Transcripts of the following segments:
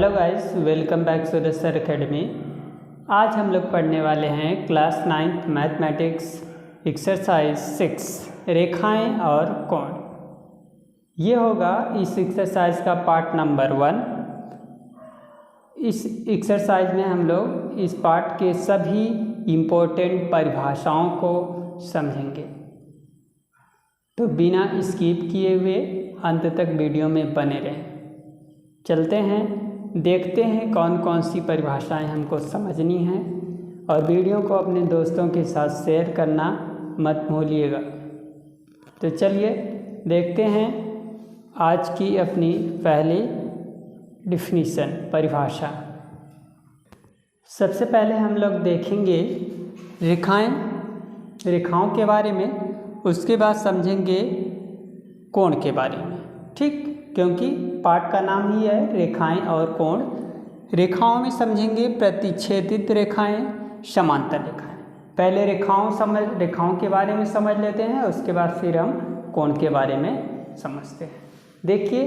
Hello guys, welcome back to the sir academy. आज हम लोग पढ़ने वाले हैं क्लास 9th मैथमेटिक्स एक्सरसाइज 6 रेखाएं और कोण। ये होगा इस एक्सरसाइज का पार्ट नंबर 1। इस एक्सरसाइज में हम लोग इस पार्ट के सभी इम्पोर्टेंट परिभाषाओं को समझेंगे, तो बिना स्किप किए हुए अंत तक वीडियो में बने रहें। चलते हैं, देखते हैं कौन कौन सी परिभाषाएं हमको समझनी हैं, और वीडियो को अपने दोस्तों के साथ शेयर करना मत भूलिएगा। तो चलिए देखते हैं आज की अपनी पहली डिफिनीशन, परिभाषा। सबसे पहले हम लोग देखेंगे रेखाओं के बारे में, उसके बाद समझेंगे कोण के बारे में। ठीक, क्योंकि पाठ का नाम ही है रेखाएं और कोण। रेखाओं में समझेंगे प्रतिच्छेदित रेखाएं, समांतर रेखाएं। पहले रेखाओं के बारे में समझ लेते हैं, उसके बाद फिर हम कोण के बारे में समझते हैं। देखिए,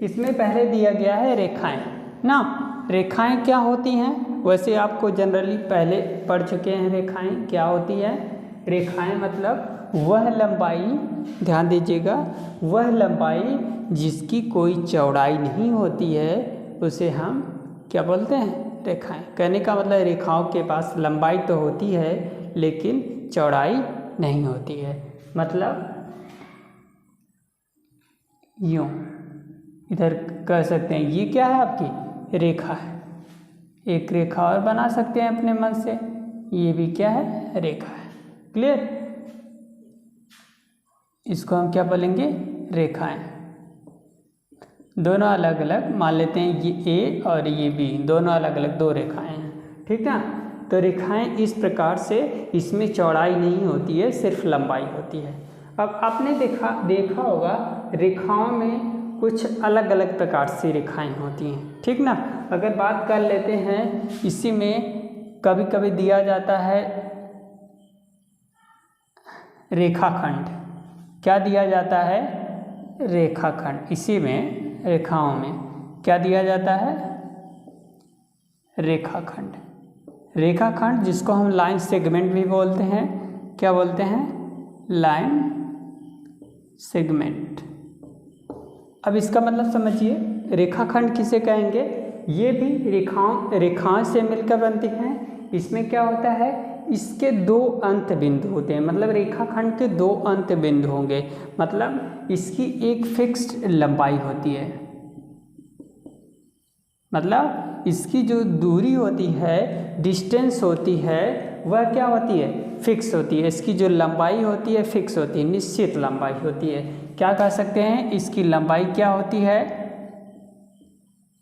इसमें पहले दिया गया है रेखाएं ना। रेखाएं क्या होती हैं? वैसे आपको जनरली पहले पढ़ चुके हैं रेखाएं क्या होती है। रेखाएं मतलब वह लंबाई, ध्यान दीजिएगा, वह लंबाई जिसकी कोई चौड़ाई नहीं होती है उसे हम क्या बोलते हैं? रेखाएं। कहने का मतलब रेखाओं के पास लंबाई तो होती है लेकिन चौड़ाई नहीं होती है। मतलब यूँ इधर कह सकते हैं ये क्या है? आपकी रेखा है। एक रेखा और बना सकते हैं अपने मन से, ये भी क्या है? रेखा है। क्लियर? इसको हम क्या बोलेंगे? रेखाएं। दोनों अलग अलग मान लेते हैं, ये ए और ये बी, दोनों अलग अलग दो रेखाएं हैं। ठीक है, तो रेखाएं इस प्रकार से, इसमें चौड़ाई नहीं होती है, सिर्फ लंबाई होती है। अब आपने देखा होगा रेखाओं में कुछ अलग अलग प्रकार से रेखाएं होती हैं। ठीक ना, अगर बात कर लेते हैं, इसी में कभी कभी दिया जाता है रेखाखंड। क्या दिया जाता है? रेखाखंड। इसी में रेखाओं में क्या दिया जाता है? रेखाखंड। रेखाखंड जिसको हम लाइन सेगमेंट भी बोलते हैं। क्या बोलते हैं? Line segment. अब इसका मतलब समझिए, रेखाखंड किसे कहेंगे? ये भी रेखाओं से मिलकर बनती हैं। इसमें क्या होता है? इसके दो अंत बिंदु होते हैं, मतलब रेखाखंड के दो अंत बिंदु होंगे, मतलब इसकी एक फिक्स्ड लंबाई होती है। मतलब इसकी जो दूरी होती है, डिस्टेंस होती है, वह क्या होती है? फिक्स होती है। इसकी जो लंबाई होती है फिक्स होती है, निश्चित लंबाई होती है। क्या कह सकते हैं? इसकी लंबाई क्या होती है?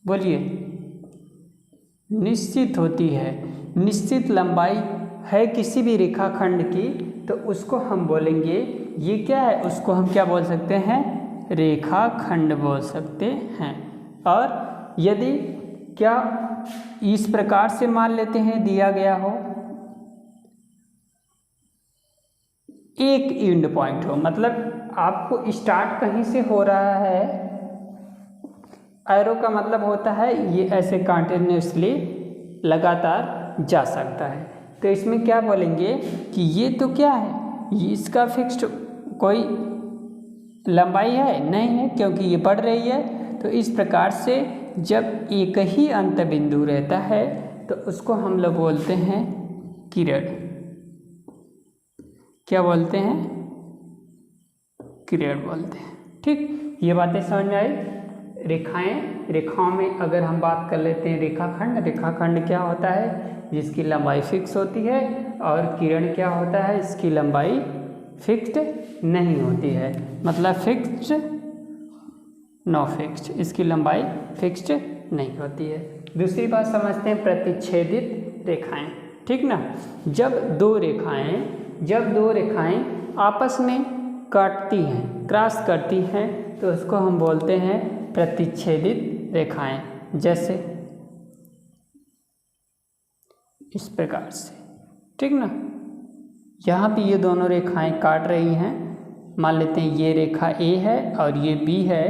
बोलिए। निश्चित होती है। निश्चित लंबाई है किसी भी रेखाखंड की, तो उसको हम बोलेंगे, ये क्या है? उसको हम क्या बोल सकते हैं? रेखाखंड बोल सकते हैं। और यदि क्या इस प्रकार से मान लेते हैं, दिया गया हो, एक एंड पॉइंट हो, मतलब आपको स्टार्ट कहीं से हो रहा है, एरो का मतलब होता है ये ऐसे कंटिन्यूसली लगातार जा सकता है। तो इसमें क्या बोलेंगे कि ये तो क्या है? ये इसका फिक्स्ड कोई लंबाई है नहीं है, क्योंकि ये बढ़ रही है। तो इस प्रकार से जब एक ही अंत बिंदु रहता है तो उसको हम लोग बोलते हैं किरण। क्या बोलते हैं? किरण बोलते हैं। ठीक, ये बातें समझ में आई। रेखाओं में अगर हम बात कर लेते हैं रेखाखंड क्या होता है? जिसकी लंबाई फिक्स होती है। और किरण क्या होता है? इसकी लंबाई फिक्स्ड नहीं होती है, मतलब फिक्स्ड नो फिक्स्ड, इसकी लंबाई फिक्स्ड नहीं होती है। दूसरी बात समझते हैं प्रतिच्छेदित रेखाएं। ठीक ना, जब दो रेखाएं आपस में काटती हैं, क्रॉस करती हैं, तो उसको हम बोलते हैं प्रतिच्छेदित रेखाएं। जैसे इस प्रकार से। ठीक ना, यहाँ भी ये दोनों रेखाएं काट रही हैं। मान लेते हैं ये रेखा ए है और ये बी है,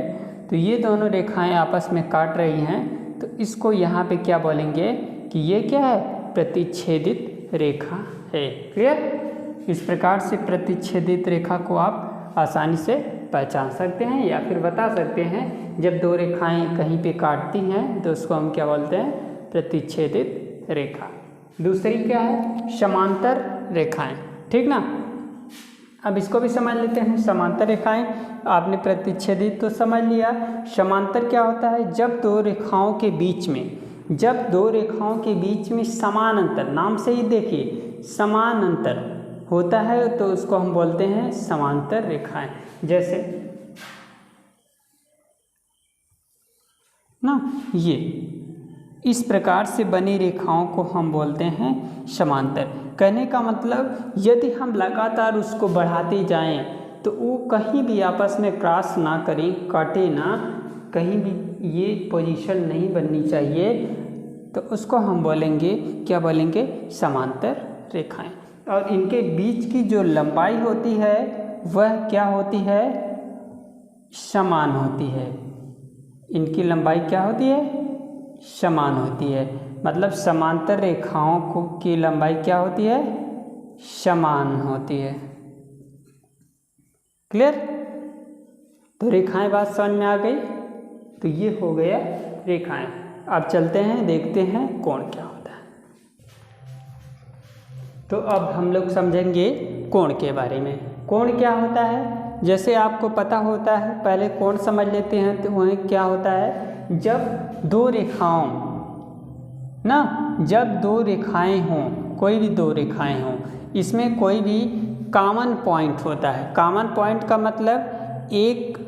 तो ये दोनों रेखाएं आपस में काट रही हैं। तो इसको यहाँ पे क्या बोलेंगे कि ये क्या है, प्रतिच्छेदित रेखा है। क्लियर। इस प्रकार से प्रतिच्छेदित रेखा को आप आसानी से पहचान सकते हैं या फिर बता सकते हैं। जब दो रेखाएं कहीं पे काटती हैं तो उसको हम क्या बोलते हैं, प्रतिच्छेदित रेखा। दूसरी क्या है, समांतर रेखाएं। ठीक ना। अब इसको भी समझ लेते हैं। समांतर रेखाएं, आपने प्रतिच्छेदित तो समझ लिया, समांतर क्या होता है, जब दो रेखाओं के बीच में समान अंतर, नाम से ही देखिए समान अंतर होता है तो उसको हम बोलते हैं समांतर रेखाएं। जैसे ना, ये इस प्रकार से बनी रेखाओं को हम बोलते हैं समांतर। कहने का मतलब यदि हम लगातार उसको बढ़ाते जाएं तो वो कहीं भी आपस में क्रॉस ना करें, काटे ना, कहीं भी ये पोजीशन नहीं बननी चाहिए, तो उसको हम बोलेंगे, क्या बोलेंगे, समांतर रेखाएं। और इनके बीच की जो लंबाई होती है वह क्या होती है, समान होती है। इनकी लंबाई क्या होती है, समान होती है। मतलब समांतर रेखाओं को की लंबाई क्या होती है, समान होती है। क्लियर। तो रेखाएं बात समझ में आ गई। तो ये हो गया रेखाएं। अब चलते हैं, देखते हैं कोण क्या होता है। तो अब हम लोग समझेंगे कोण के बारे में। कोण क्या होता है, जैसे आपको पता होता है, पहले कोण समझ लेते हैं। तो वह क्या होता है, जब दो रेखाएं हों, कोई भी दो रेखाएं हों, इसमें कोई भी कॉमन पॉइंट होता है। कॉमन पॉइंट का मतलब एक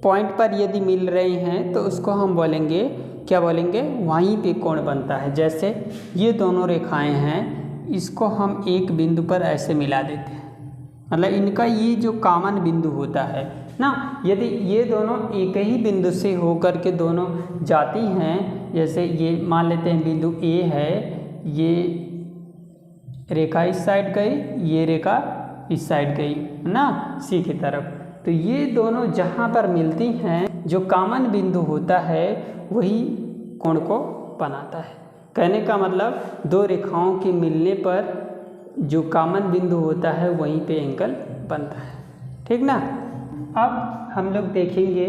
पॉइंट पर यदि मिल रहे हैं तो उसको हम बोलेंगे, क्या बोलेंगे, वहीं पे कोण बनता है। जैसे ये दोनों रेखाएं हैं, इसको हम एक बिंदु पर ऐसे मिला देते हैं, मतलब इनका ये जो कॉमन बिंदु होता है ना, यदि ये दोनों एक ही बिंदु से होकर के दोनों जाती हैं, जैसे ये मान लेते हैं बिंदु ए है, ये रेखा इस साइड गई, ये रेखा इस साइड गई ना, सी की तरफ, तो ये दोनों जहाँ पर मिलती हैं, जो कॉमन बिंदु होता है वही कोण को बनाता है। कहने का मतलब दो रेखाओं के मिलने पर जो कॉमन बिंदु होता है वहीं पे एंगल बनता है। ठीक ना। अब हम लोग देखेंगे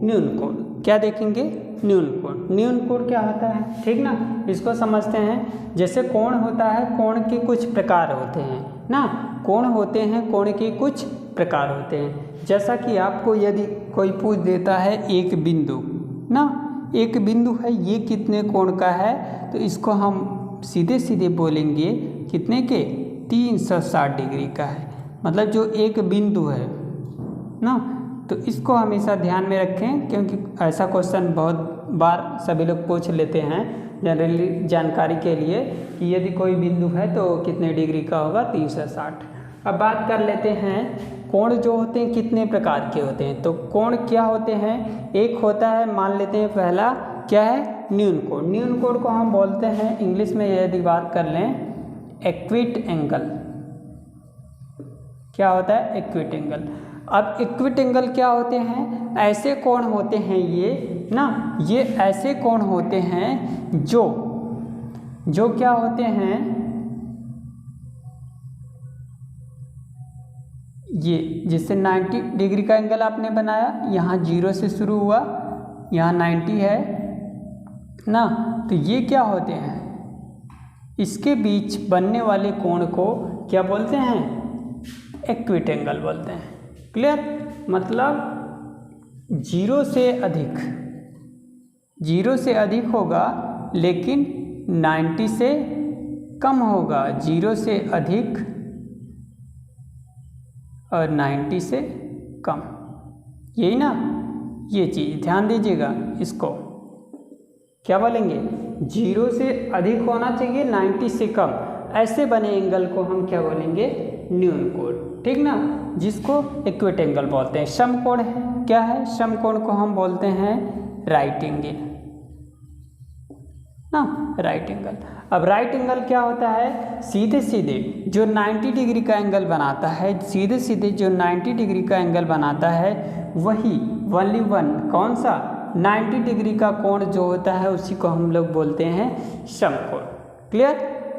न्यून कोण। क्या देखेंगे, न्यून कोण। न्यून कोण क्या होता है, ठीक ना, इसको समझते हैं। जैसे कोण होता है, कोण के कुछ प्रकार होते हैं ना, कोण होते हैं, कोण के कुछ प्रकार होते हैं। जैसा कि आपको यदि कोई पूछ देता है एक बिंदु ना, एक बिंदु है, ये कितने कोण का है, तो इसको हम सीधे सीधे बोलेंगे कितने के, 360 डिग्री का है। मतलब जो एक बिंदु है ना, तो इसको हमेशा ध्यान में रखें, क्योंकि ऐसा क्वेश्चन बहुत बार सभी लोग पूछ लेते हैं जनरली जानकारी के लिए कि यदि कोई बिंदु है तो कितने डिग्री का होगा, 360। अब बात कर लेते हैं कोण जो होते हैं कितने प्रकार के होते हैं। तो कोण क्या होते हैं, एक होता है, मान लेते हैं पहला क्या है, न्यून कोण। न्यून कोण को हम बोलते हैं इंग्लिश में यदि बात कर लें, एक्विट एंगल। क्या होता है, एक्विट एंगल। अब एक्विट एंगल क्या होते हैं, ऐसे कोण होते हैं ये ना, ये ऐसे कोण होते हैं जो क्या होते हैं, ये जैसे 90 डिग्री का एंगल आपने बनाया, यहाँ 0 से शुरू हुआ, यहाँ 90 है ना, तो ये क्या होते हैं, इसके बीच बनने वाले कोण को क्या बोलते हैं, एक्विट एंगल बोलते हैं। क्लियर। मतलब 0 से अधिक होगा लेकिन 90 से कम होगा, 0 से अधिक और 90 से कम, यही ना, ये चीज़ ध्यान दीजिएगा। इसको क्या बोलेंगे, 0 से अधिक होना चाहिए, 90 से कम, ऐसे बने एंगल को हम क्या बोलेंगे, न्यून कोण। ठीक ना, जिसको एक्विट एंगल बोलते हैं। समकोण है, क्या है, समकोण को हम बोलते हैं राइट एंगल ना, राइट एंगल। अब राइट एंगल क्या होता है, सीधे सीधे जो 90 डिग्री का एंगल बनाता है, सीधे सीधे जो 90 डिग्री का एंगल बनाता है, वही ओनली वन, कौन सा, 90 डिग्री का कोण जो होता है उसी को हम लोग बोलते हैं समकोण। क्लियर?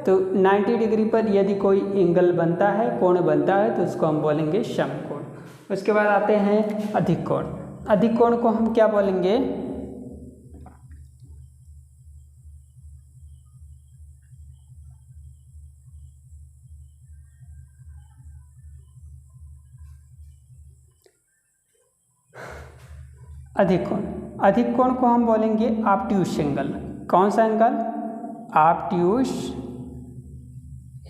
तो 90 डिग्री पर यदि कोई एंगल बनता है, कोण बनता है, तो उसको हम बोलेंगे समकोण। उसके बाद आते हैं अधिक कोण। अधिक कोण को हम क्या बोलेंगे? अधिक कोण। अधिक कोण को हम बोलेंगे ऑब्ट्यूस एंगल। कौन सा एंगल? Obtuse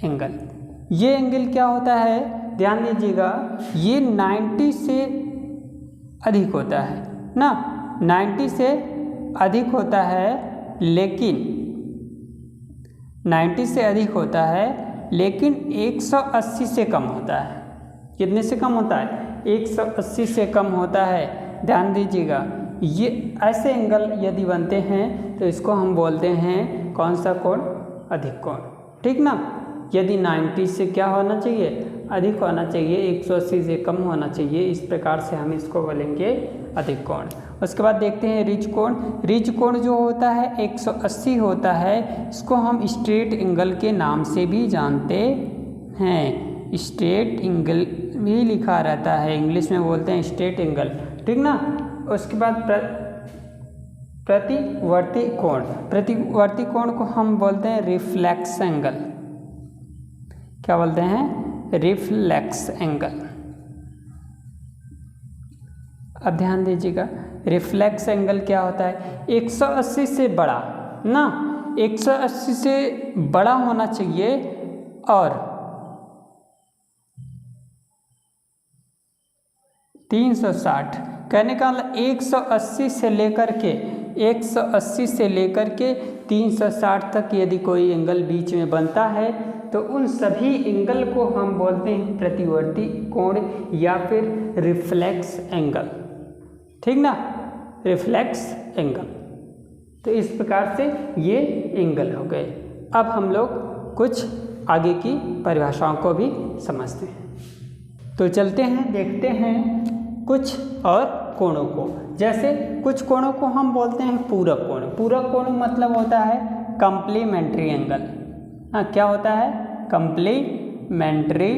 angle. ये एंगल क्या होता है? ध्यान दीजिएगा, ये 90 से अधिक होता है ना, 90 से अधिक होता है, लेकिन 90 से अधिक होता है लेकिन 180 से कम होता है। कितने से कम होता है? 180 से कम होता है। ध्यान दीजिएगा, ये ऐसे एंगल यदि बनते हैं तो इसको हम बोलते हैं कौन सा कोण? अधिक कोण। ठीक ना? यदि 90 से क्या होना चाहिए? अधिक होना चाहिए, 180 से कम होना चाहिए। इस प्रकार से हम इसको बोलेंगे अधिक कोण। उसके बाद देखते हैं रिज कोण। रिज कोण जो होता है 180 होता है, इसको हम स्ट्रेट एंगल के नाम से भी जानते हैं। स्ट्रेट एंगल भी लिखा रहता है, इंग्लिश में बोलते हैं स्ट्रेट एंगल। ठीक ना? उसके बाद प्रतिवर्ती कोण। प्रतिवर्ती कोण को हम बोलते हैं रिफ्लेक्स एंगल। क्या बोलते हैं? Reflex angle. अब ध्यान दीजिएगा, रिफ्लेक्स एंगल क्या होता है? 180 से बड़ा ना, 180 से बड़ा होना चाहिए और 360, कहने का मतलब 180 से लेकर के 360 तक यदि कोई एंगल बीच में बनता है तो उन सभी एंगल को हम बोलते हैं प्रतिवर्ती कोण या फिर रिफ्लेक्स एंगल। ठीक ना? Reflex angle. तो इस प्रकार से ये एंगल हो गए। अब हम लोग कुछ आगे की परिभाषाओं को भी समझते हैं। तो चलते हैं, देखते हैं कुछ और कोणों को। जैसे कुछ कोणों को हम बोलते हैं पूरक कोण। पूरक कोण मतलब होता है कंप्लीमेंट्री एंगल। हाँ, क्या होता है? Complementary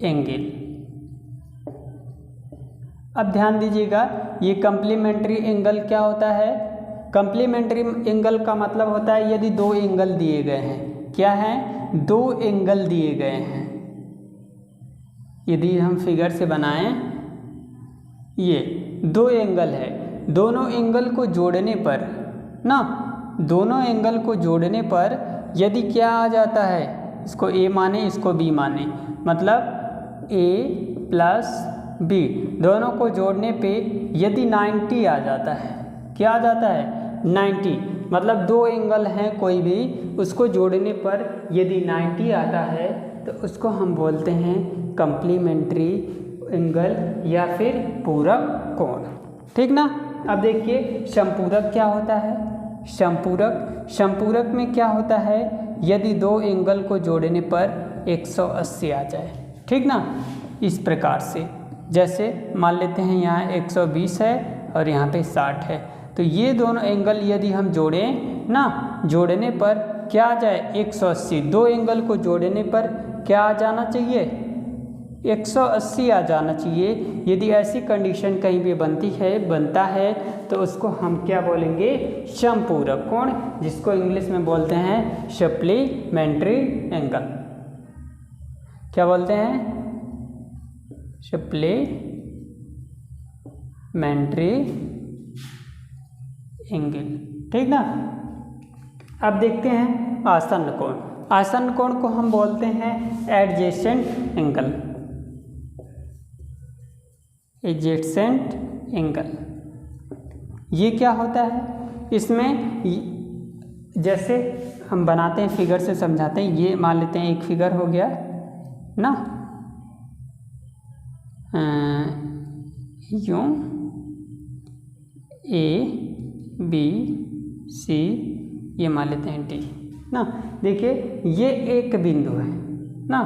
angle. अब ध्यान दीजिएगा, ये कंप्लीमेंट्री एंगल क्या होता है? कंप्लीमेंट्री एंगल का मतलब होता है यदि दो एंगल दिए गए हैं। क्या है? दो एंगल दिए गए हैं। यदि हम फिगर से बनाएं, ये दो एंगल है, दोनों एंगल को जोड़ने पर ना, दोनों एंगल को जोड़ने पर यदि क्या आ जाता है, इसको ए माने, इसको बी माने, मतलब ए प्लस बी, दोनों को जोड़ने पे यदि 90 आ जाता है, क्या आ जाता है? 90, मतलब दो एंगल हैं कोई भी, उसको जोड़ने पर यदि 90 आता है तो उसको हम बोलते हैं कंप्लीमेंट्री एंगल या फिर पूरक कोण। ठीक ना? अब देखिए समपूरक क्या होता है? समपूरक में क्या होता है? यदि दो एंगल को जोड़ने पर 180 आ जाए। ठीक ना? इस प्रकार से, जैसे मान लेते हैं यहाँ 120 है और यहाँ पे 60 है, तो ये दोनों एंगल यदि हम जोड़ें ना, जोड़ने पर क्या आ जाए? 180। दो एंगल को जोड़ने पर क्या आ जाना चाहिए? 180 आ जाना चाहिए। यदि ऐसी कंडीशन कहीं भी बनता है तो उसको हम क्या बोलेंगे? समपूरक कोण, जिसको इंग्लिश में बोलते हैं सप्लीमेंट्री एंगल। क्या बोलते हैं? Supplementary angle. ठीक ना? अब देखते हैं आसन्न कोण। आसन्न कोण को हम बोलते हैं एडजेसेंट एंगल। एडजेसेंट एंगल ये क्या होता है? इसमें जैसे हम बनाते हैं, फिगर से समझाते हैं। ये मान लेते हैं एक फिगर हो गया ना, यूं ए बी सी, ये मान लेते हैं डी ना। देखिए ये एक बिंदु है ना,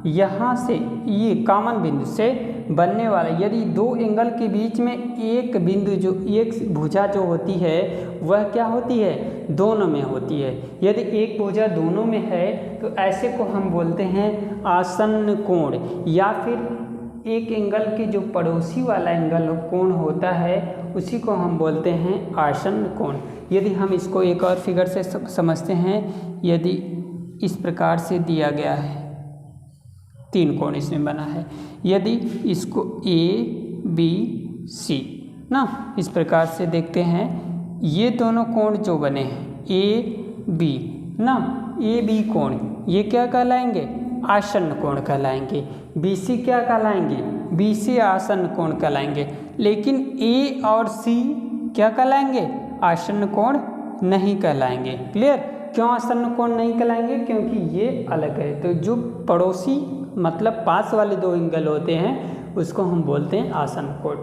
यहाँ से ये कॉमन बिंदु से बनने वाला, यदि दो एंगल के बीच में एक बिंदु जो एक भुजा जो होती है वह क्या होती है, दोनों में होती है। यदि एक भुजा दोनों में है तो ऐसे को हम बोलते हैं आसन्न कोण, या फिर एक एंगल के जो पड़ोसी वाला एंगल कोण होता है उसी को हम बोलते हैं आसन्न कोण। यदि हम इसको एक और फिगर से समझते हैं, यदि इस प्रकार से दिया गया है, तीन कोण इसमें बना है, यदि इसको ए बी सी ना इस प्रकार से देखते हैं, ये दोनों कोण जो बने हैं ए बी ना, ए बी कोण ये क्या कहलाएंगे, आसन्न कोण कहलाएंगे। बी सी क्या कहलाएंगे, बी सी आसन्न कोण कहलाएंगे। लेकिन ए और सी क्या कहलाएंगे, आसन्न कोण नहीं कहलाएंगे। क्लियर, क्यों आसन्न कोण नहीं कहलाएंगे, क्योंकि ये अलग है। तो जो पड़ोसी मतलब पास वाले दो एंगल होते हैं उसको हम बोलते हैं आसन्न कोण।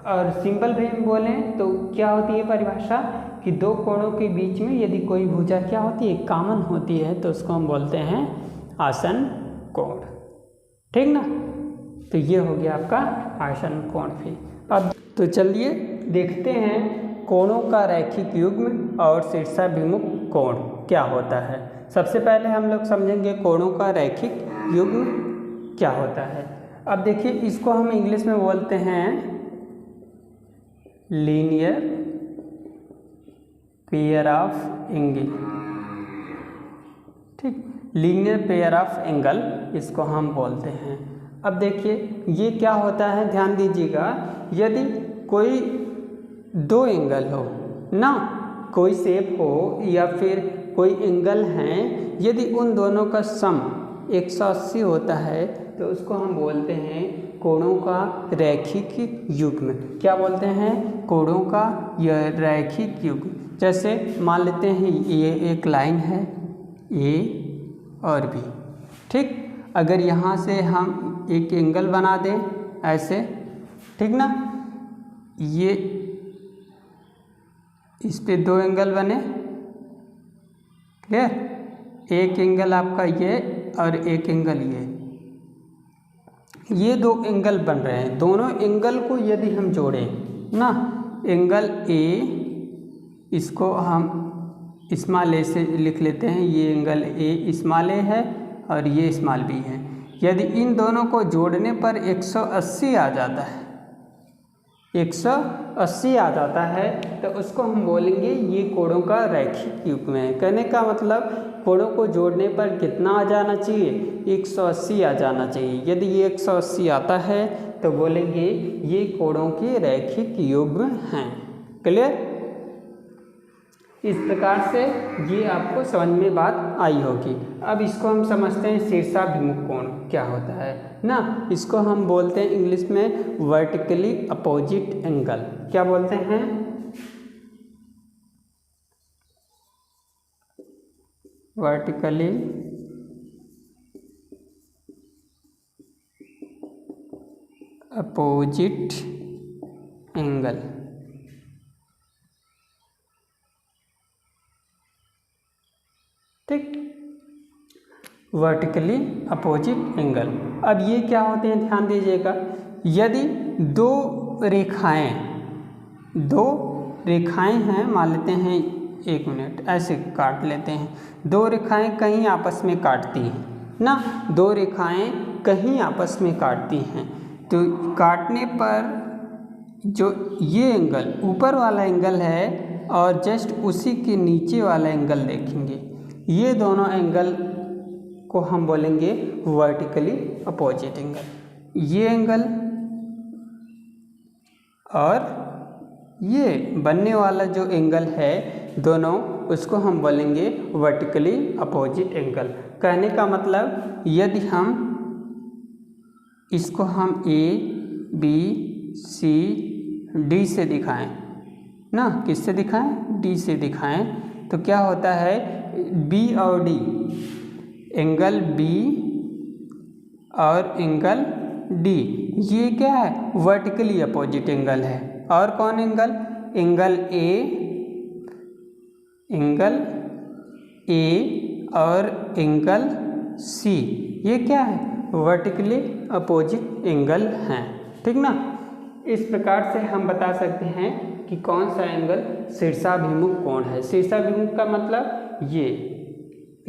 और सिंपल वे में बोलें तो क्या होती है परिभाषा, कि दो कोणों के बीच में यदि कोई भुजा क्या होती है, कॉमन होती है, तो उसको हम बोलते हैं आसन्न कोण। ठीक ना, तो ये हो गया आपका आसन्न कोण भी। अब तो चलिए देखते हैं कोणों का रैखिक युग्म और शीर्षाभिमुख कोण क्या होता है। सबसे पहले हम लोग समझेंगे कोणों का रैखिक युग्म क्या होता है। अब देखिए, इसको हम इंग्लिश में बोलते हैं लीनियर पेयर ऑफ एंगल। ठीक, लीनियर पेयर ऑफ एंगल इसको हम बोलते हैं। अब देखिए ये क्या होता है, ध्यान दीजिएगा, यदि कोई दो एंगल हो ना, कोई शेप हो या फिर कोई एंगल हैं, यदि उन दोनों का सम 180 होता है तो उसको हम बोलते हैं कोणों का रैखिक युग्म। क्या बोलते हैं, कोणों का यह रैखिक युग्म। जैसे मान लेते हैं ये एक लाइन है ए और बी। ठीक, अगर यहाँ से हम एक एंगल बना दें ऐसे, ठीक ना, ये इस पे दो एंगल बने, क्लियर, एक एंगल आपका ये और एक एंगल ये दो एंगल बन रहे हैं। दोनों एंगल को यदि हम जोड़ें ना, एंगल ए, इसको हम स्मॉल ए से लिख लेते हैं, ये एंगल ए स्मॉल ए है और ये स्मॉल बी है। यदि इन दोनों को जोड़ने पर 180 आ जाता है, 180 आ जाता है, तो उसको हम बोलेंगे ये कोणों का रैखिक युग्म है। कहने का मतलब कोणों को जोड़ने पर कितना आ जाना चाहिए, 180 आ जाना चाहिए। यदि ये 180 आता है तो बोलेंगे ये कोणों के रैखिक युग्म हैं। क्लियर, इस प्रकार से ये आपको समझ में बात आई होगी। अब इसको हम समझते हैं शीर्षाभिमुख कोण क्या होता है ना, इसको हम बोलते हैं इंग्लिश में वर्टिकली अपोजिट एंगल। क्या बोलते हैं, वर्टिकली अपोजिट एंगल। ठीक, वर्टिकली अपोजिट एंगल। अब ये क्या होते हैं, ध्यान दीजिएगा, यदि दो रेखाएं हैं, मान लेते हैं, एक मिनट ऐसे काट लेते हैं, दो रेखाएं कहीं आपस में काटती हैं ना, दो रेखाएं कहीं आपस में काटती हैं, तो काटने पर जो ये एंगल ऊपर वाला एंगल है और जस्ट उसी के नीचे वाला एंगल देखेंगे, ये दोनों एंगल को हम बोलेंगे वर्टिकली अपोजिट एंगल। ये एंगल और ये बनने वाला जो एंगल है दोनों, उसको हम बोलेंगे वर्टिकली अपोजिट एंगल। कहने का मतलब यदि हम इसको हम ए बी सी डी से दिखाएं ना, किससे दिखाएं, डी से दिखाएं, तो क्या होता है, बी और डी, एंगल बी और एंगल डी, ये क्या है, वर्टिकली अपोजिट एंगल है। और कौन एंगल, एंगल ए और एंगल सी, ये क्या है, वर्टिकली अपोजिट एंगल हैं। ठीक ना। इस प्रकार से हम बता सकते हैं कि कौन सा एंगल शीर्षाभिमुख कोण है। शीर्षाभिमुख का मतलब ये,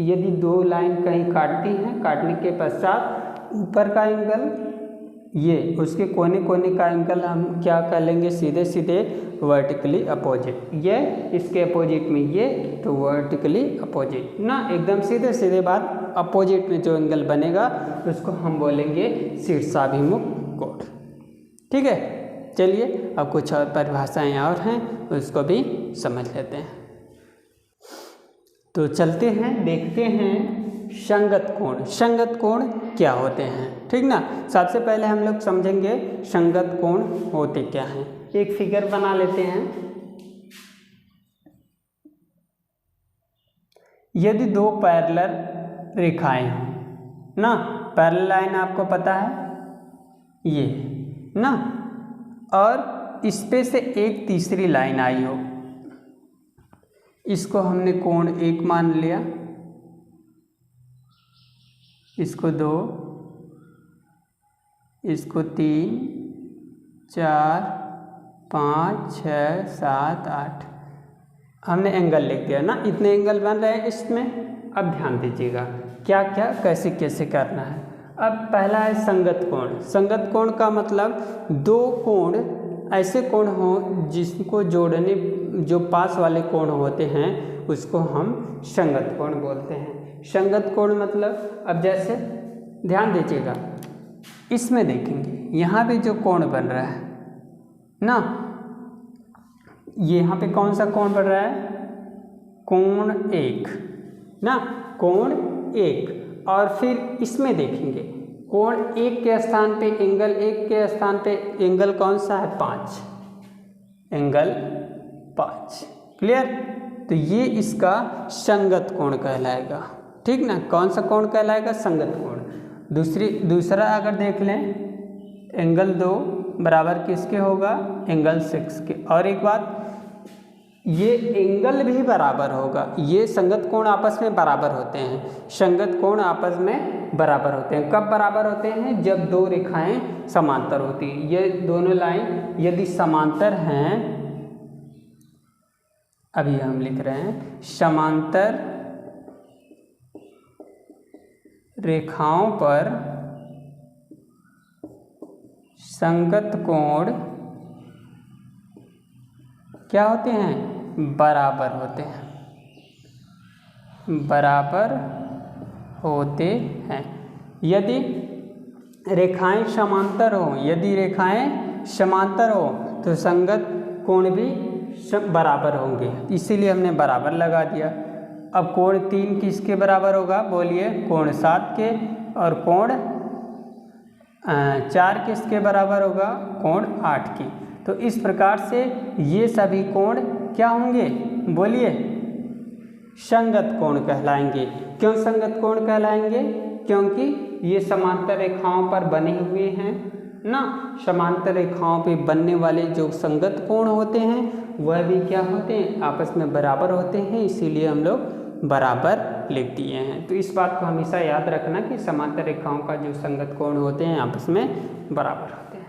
यदि दो लाइन कहीं काटती हैं, काटने के पश्चात ऊपर का एंगल ये, उसके कोने कोने का एंगल हम क्या कर लेंगे, सीधे सीधे वर्टिकली अपोजिट। ये इसके अपोजिट में ये, तो वर्टिकली अपोजिट ना, एकदम सीधे सीधे बात, अपोजिट में जो एंगल बनेगा उसको हम बोलेंगे शीर्षाभिमुख कोण। ठीक है, चलिए अब कुछ और परिभाषाएं और हैं उसको भी समझ लेते हैं। तो चलते हैं, देखते हैं संगत कोण। संगत कोण क्या होते हैं, ठीक ना। सबसे पहले हम लोग समझेंगे संगत कोण होते क्या हैं। एक फिगर बना लेते हैं। यदि दो पैरेलल रेखाएं हों ना, पैरेलल लाइन आपको पता है ये ना, और इस पे से एक तीसरी लाइन आई हो, इसको हमने कोण 1 मान लिया, इसको 2, इसको 3, 4, 5, 6, 7, 8 हमने एंगल लिख दिया ना। इतने एंगल बन रहे हैं इसमें। अब ध्यान दीजिएगा क्या क्या कैसे कैसे करना है। अब पहला है संगत कोण। संगत कोण का मतलब दो कोण, ऐसे कोण हो जिसको जोड़ने, जो पास वाले कोण होते हैं उसको हम संगत कोण बोलते हैं। संगत कोण मतलब, अब जैसे ध्यान दीजिएगा, इसमें देखेंगे यहाँ पे जो कोण बन रहा है ना, ये यहाँ पे कौन सा कोण बन रहा है, कोण 1 ना, कोण 1। और फिर इसमें देखेंगे कोण 1 के स्थान पे, एंगल 1 के स्थान पे एंगल कौन सा है, 5, एंगल 5। क्लियर। तो ये इसका संगत कोण कहलाएगा। ठीक ना, कौन सा कोण कहलाएगा, संगत कोण। दूसरा अगर देख लें, एंगल 2 बराबर किसके होगा, एंगल 6 के। और एक बात, ये एंगल भी बराबर होगा। ये संगत कोण आपस में बराबर होते हैं। संगत कोण आपस में बराबर होते हैं। कब बराबर होते हैं, जब दो रेखाएं समांतर होती हैं। ये दोनों लाइन यदि समांतर हैं, अभी हम लिख रहे हैं, समांतर रेखाओं पर संगत कोण क्या होते हैं, बराबर होते हैं, बराबर होते हैं। यदि रेखाएं समांतर हो, यदि रेखाएं समांतर हो तो संगत कोण भी बराबर होंगे, इसीलिए हमने बराबर लगा दिया। अब कोण 3 किसके बराबर होगा, बोलिए, कोण 7 के। और कोण 4 किसके बराबर होगा, कोण 8 की। तो इस प्रकार से ये सभी कोण क्या होंगे, बोलिए, संगत कोण कहलाएंगे। क्यों संगत कोण कहलाएंगे, क्योंकि ये समांतर रेखाओं पर बने हुए हैं ना। समांतर रेखाओं पे बनने वाले जो संगत कोण होते हैं वह भी क्या होते हैं, आपस में बराबर होते हैं, इसीलिए हम लोग बराबर लिख दिए हैं। तो इस बात को हमेशा याद रखना कि समांतर रेखाओं का जो संगत कोण होते हैं आपस में बराबर होते हैं।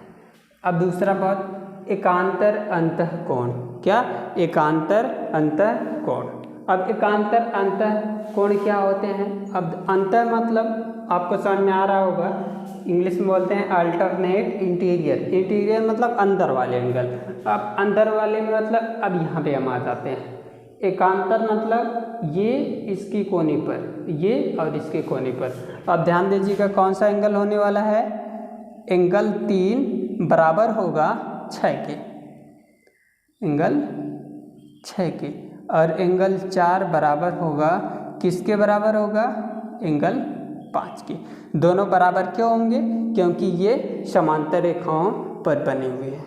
अब दूसरा बात, एकांतर अंतः कोण। क्या, एकांतर अंतः कोण। अब एकांतर अंतः कोण क्या होते हैं। अब अंतर मतलब आपको समझ में आ रहा होगा, इंग्लिश में बोलते हैं अल्टरनेट इंटीरियर। इंटीरियर मतलब अंदर वाले एंगल। अब अंदर वाले में मतलब, अब यहाँ पे हम आ जाते हैं, एकांतर मतलब ये इसकी कोने पर, ये और इसके कोने पर। अब ध्यान दीजिएगा कौन सा एंगल होने वाला है, एंगल 3 बराबर होगा 6 के, एंगल 6 के। और एंगल 4 बराबर होगा किसके बराबर होगा, एंगल 5 के। दोनों बराबर क्यों होंगे, क्योंकि ये समांतर रेखाओं पर बने हुए हैं।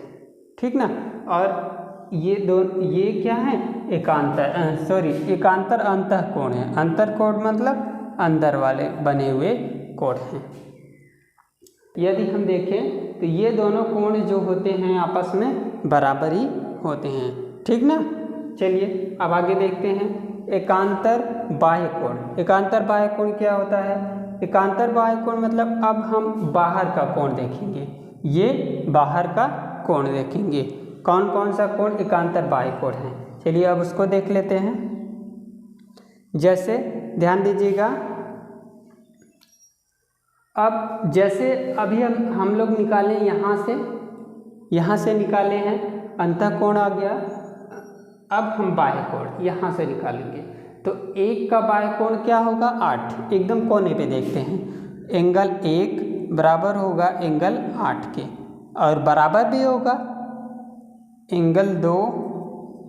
ठीक ना। और ये क्या है, एकांतर अंतः कोण है। अंतर कोण मतलब अंदर वाले बने हुए कोण हैं। यदि हम देखें तो ये दोनों कोण जो होते हैं आपस में बराबर ही होते हैं। ठीक ना। चलिए अब आगे देखते हैं, एकांतर बाह्य कोण। एकांतर बाह्य कोण क्या होता है, एकांतर बाह्य कोण मतलब अब हम बाहर का कोण देखेंगे। ये बाहर का कोण देखेंगे। कौन कौन सा कोण एकांतर बाह्य कोण है, चलिए अब उसको देख लेते हैं। जैसे ध्यान दीजिएगा, अब जैसे अभी हम लोग निकाले यहाँ से निकाले हैं अंतःकोण आ गया। अब हम बाह्य कोण यहाँ से निकालेंगे तो एक का बाह्य कोण क्या होगा 8, एकदम कोने पे देखते हैं। एंगल 1 बराबर होगा एंगल 8 के, और बराबर भी होगा एंगल 2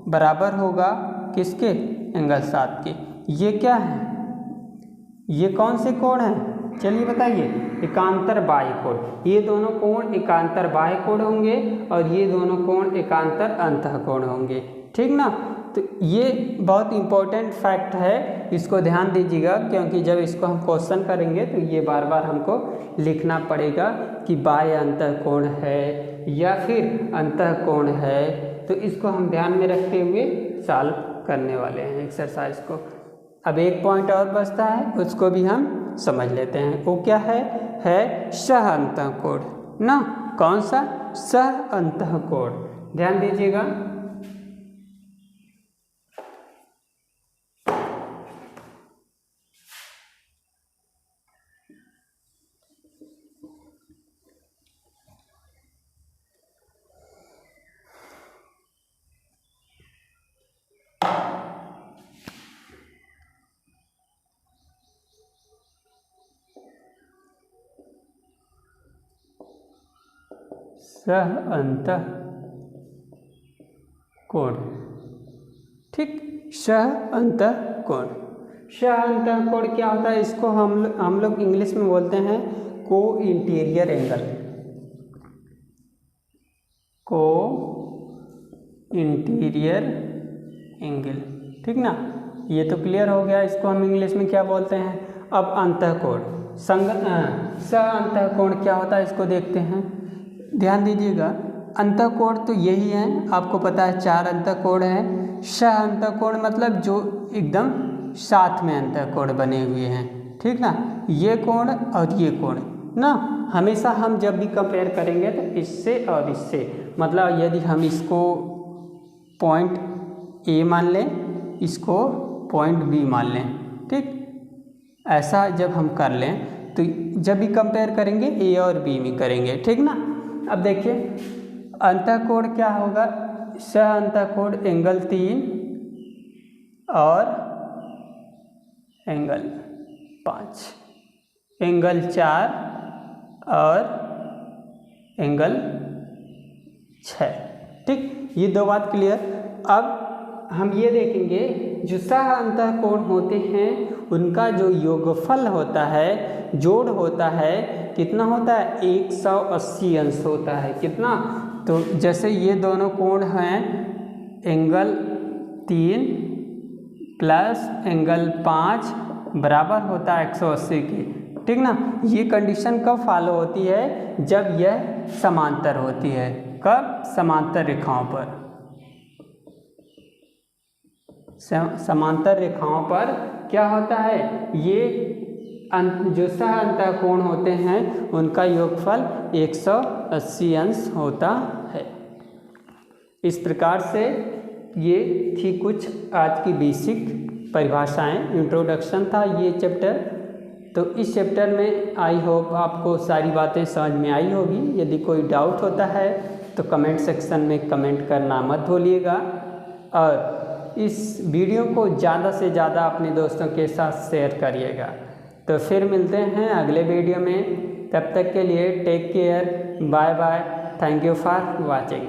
बराबर होगा किसके, एंगल 7 के। ये क्या है, ये कौन से कोण हैं, चलिए बताइए, एकांतर बाह्य कोण। ये दोनों कोण एकांतर बाह्य कोण होंगे और ये दोनों कोण एकांतर अंतःकोण होंगे, ठीक ना। तो ये बहुत इम्पोर्टेंट फैक्ट है, इसको ध्यान दीजिएगा, क्योंकि जब इसको हम क्वेश्चन करेंगे तो ये बार बार हमको लिखना पड़ेगा कि बाह्य अंतःकोण है या फिर अंतःकोण है। तो इसको हम ध्यान में रखते हुए सॉल्व करने वाले हैं एक्सरसाइज को। अब एक पॉइंट और बचता है, उसको भी हम समझ लेते हैं। वो क्या है सह अंतःकोण ना। कौन सा, सह अंतःकोण। ध्यान दीजिएगा, सह अंतःकोण, ठीक। सह अंतःकोण, सह अंतःकोण क्या होता है, इसको हम लोग इंग्लिश में बोलते हैं को इंटीरियर एंगल, को इंटीरियर एंगल, ठीक ना। ये तो क्लियर हो गया, इसको हम इंग्लिश में क्या बोलते हैं। अब अंतःकोण, सह अंतःकोण क्या होता है, इसको देखते हैं। ध्यान दीजिएगा, अंतःकोण तो यही है, आपको पता है 4 अंतःकोण हैं। सह अंतःकोण मतलब जो एकदम साथ में अंतःकोण बने हुए हैं, ठीक ना। ये कोण और ये कोण ना, हमेशा हम जब भी कंपेयर करेंगे तो इससे और इससे, मतलब यदि हम इसको पॉइंट ए मान लें, इसको पॉइंट बी मान लें, ठीक। ऐसा जब हम कर लें तो जब भी कंपेयर करेंगे ए और बी में करेंगे, ठीक ना। अब देखिए अंतःकोण क्या होगा, सह अंतःकोण एंगल 3 और एंगल 5, एंगल 4 और एंगल 6, ठीक। ये 2 बात क्लियर। अब हम ये देखेंगे जो सह अंतःकोण होते हैं उनका जो योगफल होता है, जोड़ होता है, कितना होता है 180 अंश होता है। कितना, तो जैसे ये दोनों कोण हैं एंगल 3 प्लस एंगल 5 बराबर होता है 180 की, ठीक ना। ये कंडीशन कब फॉलो होती है, जब यह समांतर होती है। कब, समांतर रेखाओं पर, समांतर रेखाओं पर क्या होता है, ये जो सह अंतःकोण होते हैं उनका योगफल 180 अंश होता है। इस प्रकार से ये थी कुछ आज की बेसिक परिभाषाएं, इंट्रोडक्शन था ये चैप्टर। तो इस चैप्टर में आई होप आपको सारी बातें समझ में आई होगी। यदि कोई डाउट होता है तो कमेंट सेक्शन में कमेंट करना मत भूलिएगा, और इस वीडियो को ज़्यादा से ज़्यादा अपने दोस्तों के साथ शेयर करिएगा। तो फिर मिलते हैं अगले वीडियो में, तब तक के लिए take care, bye bye, thank you for watching.